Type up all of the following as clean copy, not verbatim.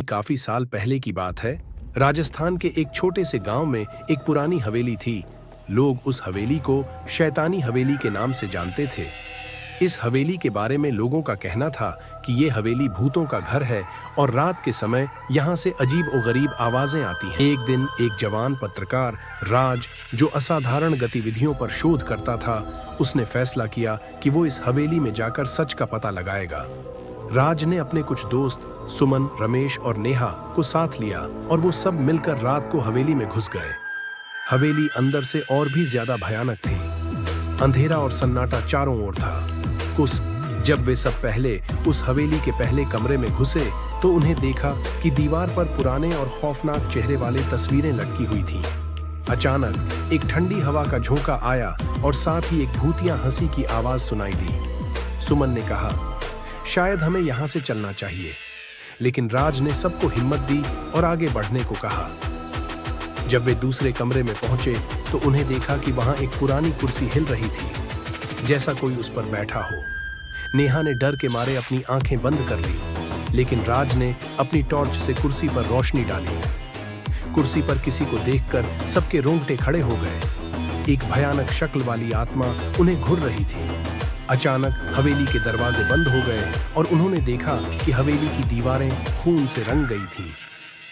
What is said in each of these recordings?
काफी साल पहले की बात है। राजस्थान के एक छोटे से गांव में एक पुरानी हवेली थी। लोग उस हवेली को शैतानी हवेली के नाम से जानते थे। इस हवेली के बारे में लोगों का कहना था कि ये हवेली भूतों का घर है और रात के समय यहाँ से अजीब और गरीब आवाजें आती हैं। एक दिन एक जवान पत्रकार राज, जो असाधारण गतिविधियों पर शोध करता था, उसने फैसला किया कि वो इस हवेली में जाकर सच का पता लगाएगा। राज ने अपने कुछ दोस्त सुमन, रमेश और नेहा को साथ लिया और वो सब मिलकर रात को हवेली में घुस गए। हवेली अंदर से और भी ज्यादा भयानक थी। अंधेरा और सन्नाटा चारों ओर था। जब वे सब पहले उस हवेली के पहले कमरे में घुसे तो उन्हें देखा कि दीवार पर पुराने और खौफनाक चेहरे वाले तस्वीरें लटकी हुई थीं। अचानक एक ठंडी हवा का झोंका आया और साथ ही एक भूतिया हंसी की आवाज सुनाई दी। सुमन ने कहा, शायद हमें यहाँ से चलना चाहिए, लेकिन राज ने सबको हिम्मत दी और आगे बढ़ने को कहा। जब वे दूसरे कमरे में पहुंचे तो उन्हें देखा कि वहां एक पुरानी कुर्सी हिल रही थी, जैसा कोई उस पर बैठा हो। नेहा ने डर के मारे अपनी आंखें बंद कर ली, लेकिन राज ने अपनी टॉर्च से कुर्सी पर रोशनी डाली। कुर्सी पर किसी को देखकर सबके रोंगटे खड़े हो गए। एक भयानक शक्ल वाली आत्मा उन्हें घूर रही थी। अचानक हवेली के दरवाजे बंद हो गए और उन्होंने देखा कि हवेली की दीवारें खून से रंग गई थी।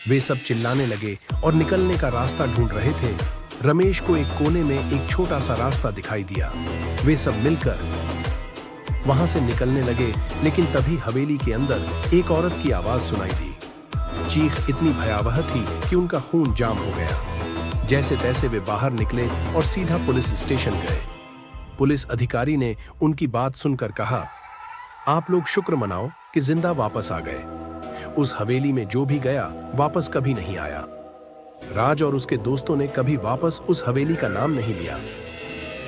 वे सब चिल्लाने लगे और निकलने का रास्ता ढूंढ रहे थे। रमेश को एक कोने में एक छोटा सा रास्ता दिखाई दिया। वे सब मिलकर वहां से निकलने लगे, लेकिन तभी हवेली के अंदर एक औरत की आवाज सुनाई दी। चीख इतनी भयावह थी कि उनका खून जाम हो गया। जैसे तैसे वे बाहर निकले और सीधा पुलिस स्टेशन गए। पुलिस अधिकारी ने उनकी बात सुनकर कहा, आप लोग शुक्र मनाओ कि जिंदा वापस आ गए। उस हवेली में जो भी गया वापस कभी नहीं आया। राज और उसके दोस्तों ने कभी वापस उस हवेली का नाम नहीं लिया।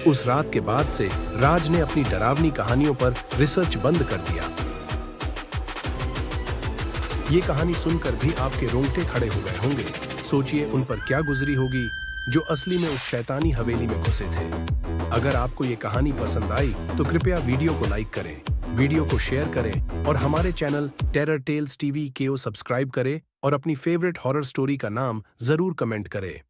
उस रात के बाद से राज ने अपनी डरावनी कहानियों पर रिसर्च बंद कर दिया। ये कहानी सुनकर भी आपके रोंगटे खड़े हो गए होंगे। सोचिए उन पर क्या गुजरी होगी जो असली में उस शैतानी हवेली में घुसे थे। अगर आपको ये कहानी पसंद आई तो कृपया वीडियो को लाइक करें, वीडियो को शेयर करें और हमारे चैनल टेरर टेल्स टीवी को सब्सक्राइब करें और अपनी फेवरेट हॉरर स्टोरी का नाम जरूर कमेंट करें।